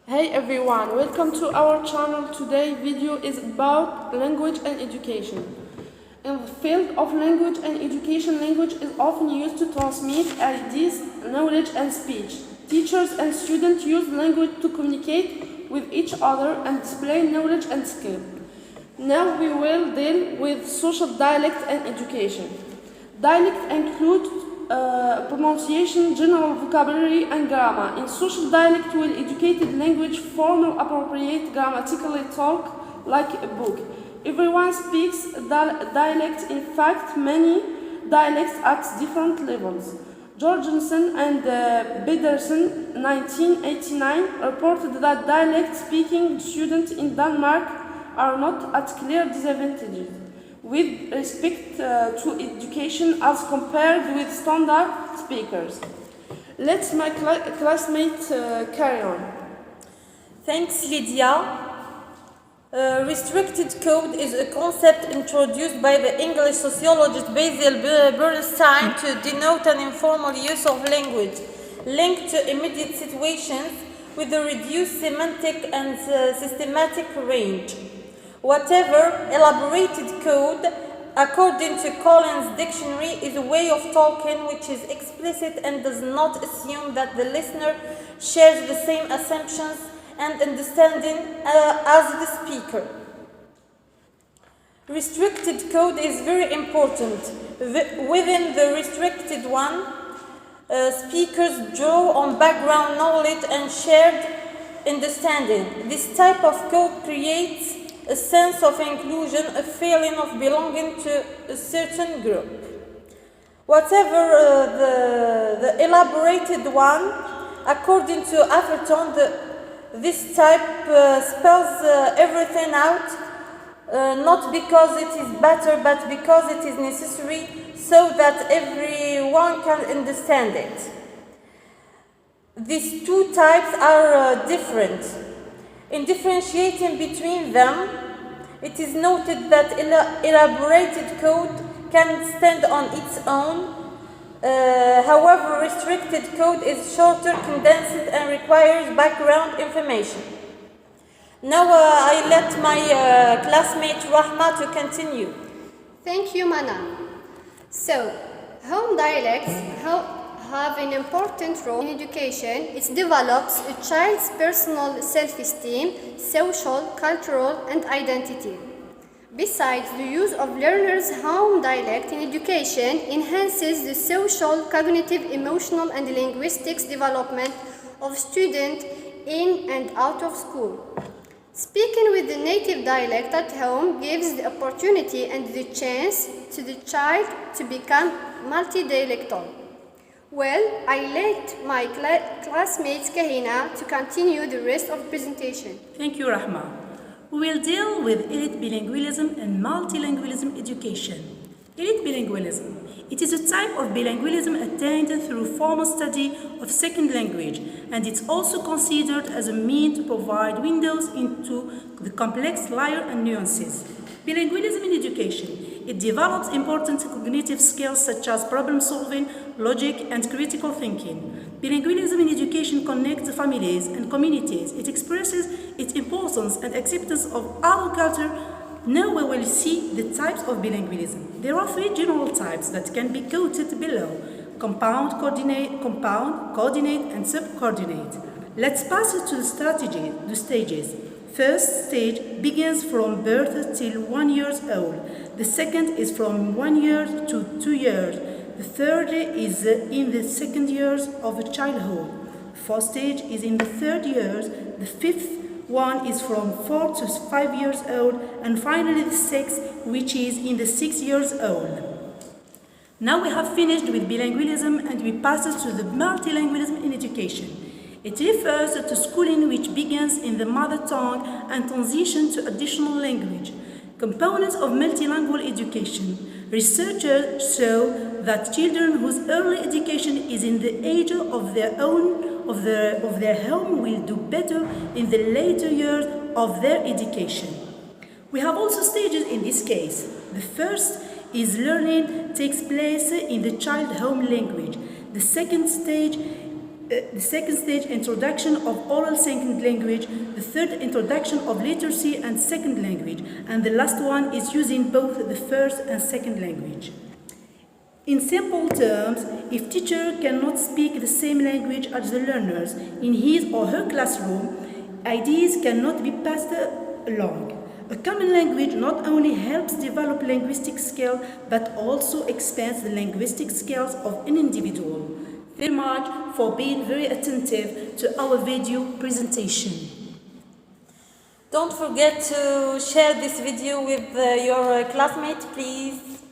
Hey everyone, welcome to our channel. Today video is about language and education. In the field of language and education, language is often used to transmit ideas, knowledge and speech. Teachers and students use language to communicate with each other and display knowledge and skill. Now we will deal with social dialect and education. Dialect includes pronunciation, general vocabulary, and grammar. In social dialect, will educated language, formal, appropriate, grammatically talk like a book. Everyone speaks dialect. In fact, many dialects at different levels. Jorgensen and Pedersen, 1989, reported that dialect-speaking students in Denmark are not at clear disadvantages with respect to education as compared with standard speakers. Let my classmate carry on. Thanks, Lydia. Restricted code is a concept introduced by the English sociologist Basil Bernstein to denote an informal use of language linked to immediate situations with a reduced semantic and systematic range. Whatever elaborated code, according to Collins' dictionary, is a way of talking which is explicit and does not assume that the listener shares the same assumptions and understanding as the speaker. Restricted code is very important. Within the restricted one, speakers draw on background knowledge and shared understanding. This type of code creates a sense of inclusion, a feeling of belonging to a certain group. Whatever the elaborated one, according to Atherton, this type spells everything out, not because it is better, but because it is necessary so that everyone can understand it. These two types are different. In differentiating between them, it is noted that elaborated code can stand on its own. However, restricted code is shorter, condensed, and requires background information. Now I let my classmate Rahma to continue. Thank you, Mana. So, home dialects have an important role in education. It develops a child's personal self-esteem, social, cultural, and identity. Besides, the use of learners' home dialect in education enhances the social, cognitive, emotional, and linguistics development of students in and out of school. Speaking with the native dialect at home gives the opportunity and the chance to the child to become multidialectal. Well, I let my classmate Kahina to continue the rest of the presentation. Thank you, Rahma. We will deal with elite bilingualism and multilingualism education. Elite bilingualism. It is a type of bilingualism attained through formal study of second language, and it's also considered as a means to provide windows into the complex layer and nuances. Bilingualism in education. It develops important cognitive skills such as problem solving, logic, and critical thinking. Bilingualism in education connects families and communities. It expresses its importance and acceptance of other culture. Now we will see the types of bilingualism. There are three general types that can be quoted below: compound, coordinate, and subcoordinate. Let's pass it to the stages. First stage begins from birth till 1 year old. The second is from 1 year to 2 years. The third is in the second years of childhood. Fourth stage is in the third years. The fifth one is from 4 to 5 years old. And finally the sixth, which is in the 6 years old. Now we have finished with bilingualism and we pass to the multilingualism in education. It refers to schooling which begins in the mother tongue and transitions to additional language. Components of multilingual education. Researchers show that children whose early education is in the age of their home will do better in the later years of their education. We have also stages in this case. The first is learning takes place in the child home language. The second stage The second stage, introduction of oral second language. The third, introduction of literacy and second language. And the last one is using both the first and second language. In simple terms, if teacher cannot speak the same language as the learners in his or her classroom, ideas cannot be passed along. A common language not only helps develop linguistic skills, but also expands the linguistic skills of an individual. Very much for being very attentive to our video presentation. Don't forget to share this video with your classmates, please.